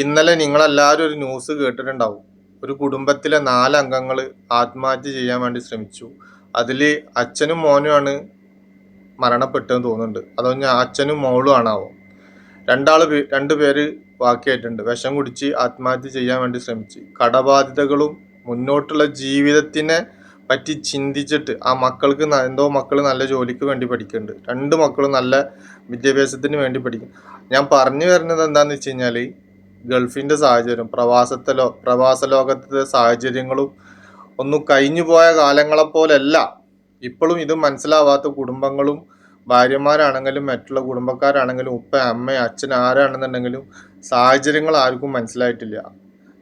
ഇന്നലെ നിങ്ങളെല്ലാവരും ഒരു ന്യൂസ് കേട്ടിട്ടുണ്ടാവും. ഒരു കുടുംബത്തിലെ 4 അംഗങ്ങൾ ആത്മഹത്യ ചെയ്യാൻ വേണ്ടി ശ്രമിച്ചു. അതിൽ അച്ഛനും മോനുമാണ് മരണപ്പെട്ടതെന്ന് തോന്നുന്നുണ്ട്. അതോ അച്ഛനും മോളും ആണാവോ. രണ്ടു പേര് ബാക്കിയായിട്ടുണ്ട്. വിഷം കുടിച്ച് ആത്മഹത്യ ചെയ്യാൻ വേണ്ടി ശ്രമിച്ച്. കടബാധ്യതകളും മുന്നോട്ടുള്ള ജീവിതത്തിനെ പറ്റി ചിന്തിച്ചിട്ട് ആ മക്കൾക്ക് എന്തോ മക്കൾ നല്ല ജോലിക്ക് വേണ്ടി പഠിക്കുന്നുണ്ട്. 2 മക്കളും നല്ല വിദ്യാഭ്യാസത്തിന് വേണ്ടി പഠിക്കും. ഞാൻ പറഞ്ഞു വരുന്നത് എന്താണെന്ന് വെച്ച് കഴിഞ്ഞാൽ ഗൾഫിൻ്റെ സാഹചര്യം, പ്രവാസ ലോകത്തെ സാഹചര്യങ്ങളും ഒന്നും കഴിഞ്ഞു പോയ കാലങ്ങളെപ്പോലല്ല. ഇപ്പോഴും ഇത് മനസ്സിലാവാത്ത കുടുംബങ്ങളും ഭാര്യമാരാണെങ്കിലും മറ്റുള്ള കുടുംബക്കാരാണെങ്കിലും ഉപ്പ അമ്മ അച്ഛൻ ആരാണെന്നുണ്ടെങ്കിലും സാഹചര്യങ്ങൾ ആർക്കും മനസ്സിലായിട്ടില്ല.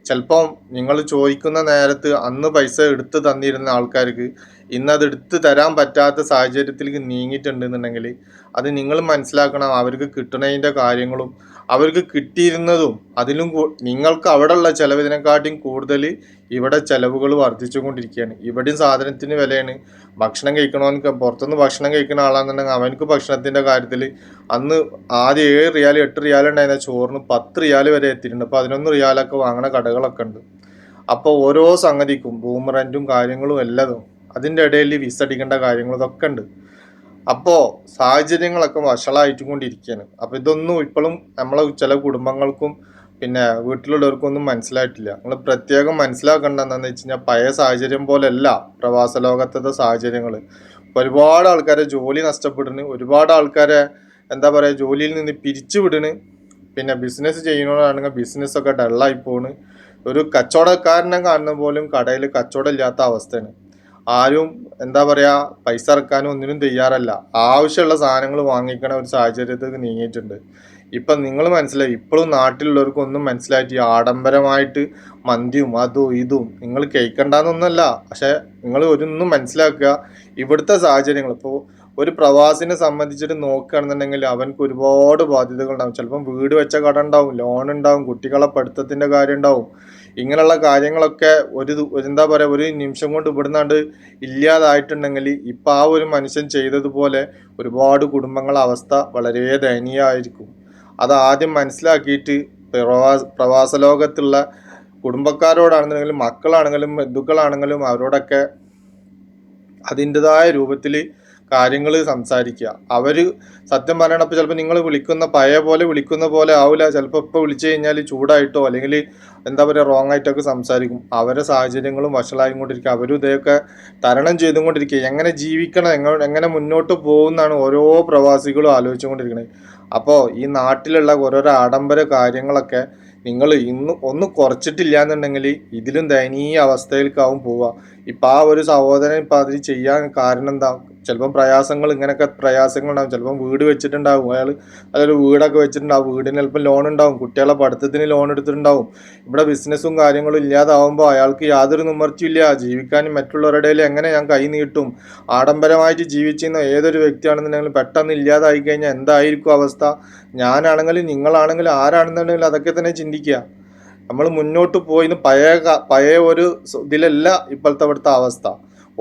ചിലപ്പം നിങ്ങൾ ചോദിക്കുന്ന നേരത്ത് അന്ന് പൈസ എടുത്ത് തന്നിരുന്ന ആൾക്കാർക്ക് ഇന്നത് എടുത്ത് തരാൻ പറ്റാത്ത സാഹചര്യത്തിലേക്ക് നീങ്ങിയിട്ടുണ്ടെന്നുണ്ടെങ്കിൽ അത് നിങ്ങൾ മനസ്സിലാക്കണം. അവർക്ക് കിട്ടുന്നതിൻ്റെ കാര്യങ്ങളും അവർക്ക് കിട്ടിയിരുന്നതും അതിലും നിങ്ങൾക്ക് അവിടെ ഉള്ള ചിലവിനെക്കാട്ടിയും കൂടുതൽ ഇവിടെ ചിലവുകൾ വർദ്ധിച്ചുകൊണ്ടിരിക്കുകയാണ്. ഇവിടെയും സാധനത്തിന് വിലയാണ്. ഭക്ഷണം കഴിക്കണമെന്ന് പുറത്തുനിന്ന് ഭക്ഷണം കഴിക്കുന്ന ആളാണെന്നുണ്ടെങ്കിൽ അവനക്ക് ഭക്ഷണത്തിൻ്റെ കാര്യത്തിൽ അന്ന് ആദ്യം 7 റിയാൽ 8 റിയാൽ ഉണ്ടായിരുന്ന ചോറിന് 10 റിയാൽ വരെ എത്തിയിട്ടുണ്ട്. അപ്പോൾ 11 റിയാലൊക്കെ വാങ്ങണ കടകളൊക്കെ ഉണ്ട്. അപ്പോൾ ഓരോ സംഗതിക്കും റൂം റെൻറ്റും കാര്യങ്ങളും എല്ലാതും അതിൻ്റെ ഇടയിൽ വിസ അടിക്കേണ്ട കാര്യങ്ങളും ഇതൊക്കെ ഉണ്ട്. അപ്പോൾ സാഹചര്യങ്ങളൊക്കെ വഷളായിട്ടും കൊണ്ടിരിക്കുകയാണ്. അപ്പോൾ ഇതൊന്നും ഇപ്പോഴും നമ്മളെ ചില കുടുംബങ്ങൾക്കും പിന്നെ വീട്ടിലുള്ളവർക്കും ഒന്നും മനസ്സിലായിട്ടില്ല. നിങ്ങൾ പ്രത്യേകം മനസ്സിലാക്കേണ്ട എന്താണെന്ന് വെച്ച് കഴിഞ്ഞാൽ പഴയ സാഹചര്യം പോലെയല്ല പ്രവാസ ലോകത്തെ സാഹചര്യങ്ങൾ. ഒരുപാട് ആൾക്കാരെ ജോലി നഷ്ടപ്പെടുന്നു, ഒരുപാട് ആൾക്കാരെ എന്താ പറയുക ജോലിയിൽ നിന്ന് പിരിച്ചു വിടുന്നു. പിന്നെ ബിസിനസ് ചെയ്യുന്നവരാണെങ്കിൽ ബിസിനസ്സൊക്കെ ഡള്ളായി പോണ്. ഒരു കച്ചവടക്കാരനെ കാണുന്ന പോലും കടയിൽ കച്ചവടം ഇല്ലാത്ത അവസ്ഥയാണ്. ആരും എന്താ പറയുക പൈസ ഇറക്കാനും ഒന്നിനും തയ്യാറല്ല. ആവശ്യമുള്ള സാധനങ്ങൾ വാങ്ങിക്കണ ഒരു സാഹചര്യത്തിൽ നീങ്ങിയിട്ടുണ്ട്. ഇപ്പം നിങ്ങൾ മനസ്സിലായി, ഇപ്പോഴും നാട്ടിലുള്ളവർക്കൊന്നും മനസ്സിലായിട്ട് ഈ ആഡംബരമായിട്ട് മന്തിയും അതും ഇതും നിങ്ങൾ കഴിക്കണ്ടെന്നൊന്നല്ല. പക്ഷെ നിങ്ങൾ ഒരൊന്നും മനസ്സിലാക്കുക, ഇവിടുത്തെ സാഹചര്യങ്ങൾ ഇപ്പോൾ ഒരു പ്രവാസിനെ സംബന്ധിച്ചിട്ട് നോക്കുകയാണെന്നുണ്ടെങ്കിൽ അവനക്ക് ഒരുപാട് ബാധ്യതകൾ ഉണ്ടാവും. ചിലപ്പം വീട് വെച്ച കട ഉണ്ടാവും, ലോൺ ഉണ്ടാവും, കുട്ടികളെ പഠിത്തത്തിൻ്റെ കാര്യം ഉണ്ടാവും. ഇങ്ങനെയുള്ള കാര്യങ്ങളൊക്കെ എന്താ പറയുക ഒരു നിമിഷം കൊണ്ട് ഇവിടുന്നാണ്ട് ഇല്ലാതായിട്ടുണ്ടെങ്കിൽ ഇപ്പം ആ ഒരു മനുഷ്യൻ ചെയ്തതുപോലെ ഒരുപാട് കുടുംബങ്ങളുടെ അവസ്ഥ വളരെ ദയനീയമായിരിക്കും. അത് ആദ്യം മനസ്സിലാക്കിയിട്ട് പ്രവാസ ലോകത്തുള്ള കുടുംബക്കാരോടാണെന്നുണ്ടെങ്കിലും മക്കളാണെങ്കിലും ബന്ധുക്കളാണെങ്കിലും അവരോടൊക്കെ അതിൻ്റെതായ രൂപത്തിൽ കാര്യങ്ങൾ സംസാരിക്കുക. അവർ സത്യം പറയണപ്പോൾ ചിലപ്പോൾ നിങ്ങൾ വിളിക്കുന്ന പോലെ ആവില്ല. ചിലപ്പോൾ ഇപ്പോൾ വിളിച്ചു കഴിഞ്ഞാൽ ചൂടായിട്ടോ അല്ലെങ്കിൽ എന്താ പറയുക റോങ് ആയിട്ടൊക്കെ സംസാരിക്കും. അവരുടെ സാഹചര്യങ്ങളും വഷളായി കൊണ്ടിരിക്കുക. അവരും ഇതൊക്കെ തരണം ചെയ്തുകൊണ്ടിരിക്കുക. എങ്ങനെ ജീവിക്കണം, എങ്ങനെ മുന്നോട്ട് പോകുന്നതാണ് ഓരോ പ്രവാസികളും ആലോചിച്ചുകൊണ്ടിരിക്കുന്നത്. അപ്പോൾ ഈ നാട്ടിലുള്ള ഓരോരോ ആഡംബര കാര്യങ്ങളൊക്കെ നിങ്ങൾ ഒന്ന് കുറച്ചിട്ടില്ല എന്നുണ്ടെങ്കിൽ ഇതിലും ദയനീയ അവസ്ഥയിലേക്കാവും പോവുക. ഇപ്പം ആ ഒരു സഹോദരൻ ഇപ്പം അതിൽ ചെയ്യാൻ കാരണം എന്താ? ചിലപ്പം ഇങ്ങനെയൊക്കെ പ്രയാസങ്ങളുണ്ടാകും. ചിലപ്പം വീട് വെച്ചിട്ടുണ്ടാകും അയാൾ, അതൊരു വീടൊക്കെ വെച്ചിട്ടുണ്ടാവും. വീടിന് ചിലപ്പോൾ ലോൺ ഉണ്ടാവും, കുട്ടികളെ പഠിത്തത്തിന് ലോൺ എടുത്തിട്ടുണ്ടാവും. ഇവിടെ ബിസിനസ്സും കാര്യങ്ങളും ഇല്ലാതാവുമ്പോൾ അയാൾക്ക് യാതൊരു നിവർത്തിയില്ല. ജീവിക്കാനും മറ്റുള്ളവരുടെ എങ്ങനെ ഞാൻ കൈ നീട്ടും? ആഡംബരമായിട്ട് ജീവിച്ചിരുന്ന ഏതൊരു വ്യക്തിയാണെന്നുണ്ടെങ്കിലും പെട്ടെന്ന് ഇല്ലാതായി കഴിഞ്ഞാൽ എന്തായിരിക്കും അവസ്ഥ? ഞാനാണെങ്കിലും നിങ്ങളാണെങ്കിലും ആരാണെന്നുണ്ടെങ്കിലും അതൊക്കെ തന്നെ ചിന്തിക്കുക. നമ്മൾ മുന്നോട്ട് പോയിന്ന് പഴയ ഒരു ഇതിലല്ല ഇപ്പോഴത്തെ അവിടുത്തെ അവസ്ഥ.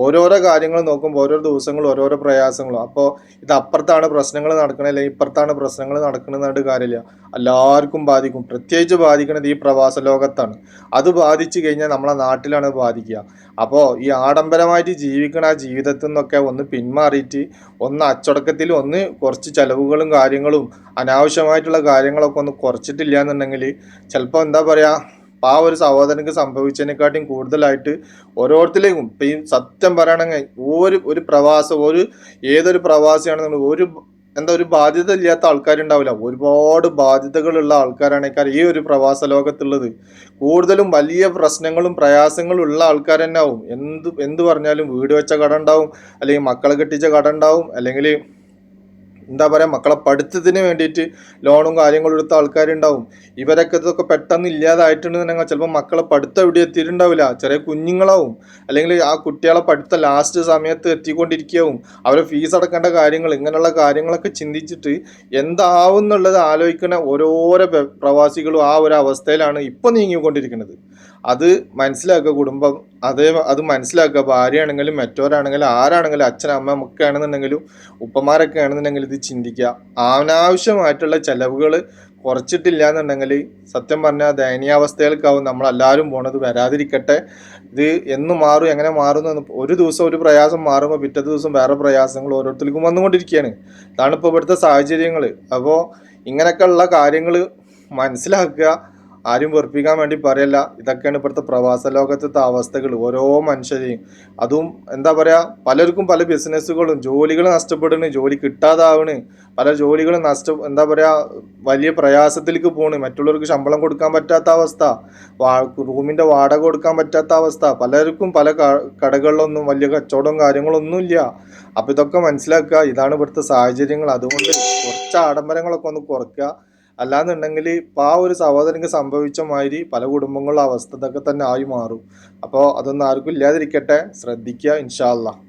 ഓരോരോ കാര്യങ്ങൾ നോക്കുമ്പോൾ ഓരോ ദിവസങ്ങളും ഓരോരോ പ്രയാസങ്ങളും. അപ്പോൾ ഇത് അപ്പുറത്താണ് പ്രശ്നങ്ങൾ നടക്കണത് അല്ലെങ്കിൽ ഇപ്പുറത്താണ് പ്രശ്നങ്ങൾ നടക്കണമെന്നായിട്ട് കാര്യമില്ല. എല്ലാവർക്കും ബാധിക്കും. പ്രത്യേകിച്ച് ബാധിക്കുന്നത് ഈ പ്രവാസ ലോകത്താണ്. അത് ബാധിച്ചു കഴിഞ്ഞാൽ നമ്മളെ നാട്ടിലാണ് ബാധിക്കുക. അപ്പോൾ ഈ ആഡംബരമായിട്ട് ജീവിക്കണ ആ ജീവിതത്തിൽ നിന്നൊക്കെ ഒന്ന് പിന്മാറിയിട്ട് ഒന്ന് അച്ചടക്കത്തിൽ ഒന്ന് കുറച്ച് ചിലവുകളും കാര്യങ്ങളും അനാവശ്യമായിട്ടുള്ള കാര്യങ്ങളൊക്കെ ഒന്ന് കുറച്ചിട്ടില്ല എന്നുണ്ടെങ്കിൽ ചിലപ്പോൾ എന്താ പറയുക ആ ഒരു സഹോദരനക്ക് സംഭവിച്ചതിനെക്കാട്ടിയും കൂടുതലായിട്ട് ഓരോരുത്തരിലേക്കും ഇപ്പം ഈ സത്യം പറയണമെങ്കിൽ ഏതൊരു പ്രവാസിയാണെന്നുണ്ടെങ്കിൽ ഒരു ബാധ്യത ഇല്ലാത്ത ആൾക്കാരുണ്ടാവില്ല. ഒരുപാട് ബാധ്യതകളുള്ള ആൾക്കാരാണ് ഈ ഒരു പ്രവാസ ലോകത്തുള്ളത്. കൂടുതലും വലിയ പ്രശ്നങ്ങളും പ്രയാസങ്ങളും ഉള്ള ആൾക്കാർ തന്നെ ആവും. എന്ത് പറഞ്ഞാലും വീട് വെച്ച കട ഉണ്ടാവും, അല്ലെങ്കിൽ മക്കളെ കെട്ടിച്ച കട ഉണ്ടാവും, അല്ലെങ്കിൽ എന്താ പറയുക മക്കളെ പഠിത്തത്തിന് വേണ്ടിയിട്ട് ലോണും കാര്യങ്ങളും എടുത്ത ആൾക്കാരുണ്ടാവും. ഇതൊക്കെ പെട്ടെന്ന് ഇല്ലാതായിട്ടുണ്ടെന്നുണ്ടെങ്കിൽ ചിലപ്പോൾ മക്കളെ പഠിത്തം എവിടെ എത്തിയിട്ടുണ്ടാവില്ല. ചെറിയ കുഞ്ഞുങ്ങളാവും, അല്ലെങ്കിൽ ആ കുട്ടികളെ പഠിത്തം ലാസ്റ്റ് സമയത്ത് എത്തിക്കൊണ്ടിരിക്കുകയാവും. അവരെ ഫീസ് അടക്കേണ്ട കാര്യങ്ങൾ, ഇങ്ങനെയുള്ള കാര്യങ്ങളൊക്കെ ചിന്തിച്ചിട്ട് എന്താവും എന്നുള്ളത് ആലോചിക്കുന്ന ഓരോരോ പ്രവാസികളും ആ ഒരു അവസ്ഥയിലാണ് ഇപ്പോൾ നീങ്ങിക്കൊണ്ടിരിക്കുന്നത്. അത് മനസ്സിലാക്കുക കുടുംബം. അത് മനസ്സിലാക്കുക. ഭാര്യയാണെങ്കിലും മറ്റവരാണെങ്കിലും ആരാണെങ്കിലും അച്ഛൻ അമ്മ ഒക്കെ ആണെന്നുണ്ടെങ്കിലും ഉപ്പമാരൊക്കെ ആണെന്നുണ്ടെങ്കിൽ ഇത് ചിന്തിക്കുക. അനാവശ്യമായിട്ടുള്ള ചിലവുകൾ കുറച്ചിട്ടില്ല എന്നുണ്ടെങ്കിൽ സത്യം പറഞ്ഞാൽ ദയനീയാവസ്ഥയിലേക്കാവും നമ്മളെല്ലാവരും പോണത്. വരാതിരിക്കട്ടെ. ഇത് എന്ന് മാറും, എങ്ങനെ മാറും എന്ന് ഒരു ദിവസം ഒരു പ്രയാസം മാറുമ്പോൾ പിറ്റത്തെ ദിവസം വേറെ പ്രയാസങ്ങൾ ഓരോരുത്തർക്കും വന്നുകൊണ്ടിരിക്കുകയാണ്. ഇതാണ് ഇപ്പോൾ ഇവിടുത്തെ സാഹചര്യങ്ങൾ. അപ്പോൾ ഇങ്ങനെയൊക്കെയുള്ള കാര്യങ്ങൾ മനസ്സിലാക്കുക. ആരും വെറുപ്പിക്കാൻ വേണ്ടി പറയല്ല. ഇതൊക്കെയാണ് ഇപ്പോഴത്തെ പ്രവാസ ലോകത്തെ അവസ്ഥകൾ. ഓരോ മനുഷ്യരെയും അതും എന്താ പറയുക, പലർക്കും പല ബിസിനസ്സുകളും ജോലികൾ നഷ്ടപ്പെടുന്നു, ജോലി കിട്ടാതാവണ്, പല ജോലികളും എന്താ പറയുക, വലിയ പ്രയാസത്തിലേക്ക് പോണ്. മറ്റുള്ളവർക്ക് ശമ്പളം കൊടുക്കാൻ പറ്റാത്ത അവസ്ഥ, റൂമിൻ്റെ വാടക കൊടുക്കാൻ പറ്റാത്ത അവസ്ഥ. പലർക്കും പല കടകളിലൊന്നും വലിയ കച്ചവടവും കാര്യങ്ങളൊന്നും ഇല്ല. അപ്പോൾ ഇതൊക്കെ മനസ്സിലാക്കുക. ഇതാണ് ഇവിടുത്തെ സാഹചര്യങ്ങൾ. അതുകൊണ്ട് കുറച്ച് ആഡംബരങ്ങളൊക്കെ ഒന്ന് കുറയ്ക്കുക. അല്ലാന്നുണ്ടെങ്കിൽ ഇപ്പോൾ ആ ഒരു സഹോദരనికి സംഭവിച്ച മാതിരി പല കുടുംബങ്ങളുടെ അവസ്ഥ ഇതൊക്കെ തന്നെ ആയി മാറും. അപ്പോൾ അതൊന്നും ആർക്കും ഇല്ലാതിരിക്കട്ടെ. ശ്രദ്ധിക്കുക. ഇൻഷാ അല്ലാഹ്.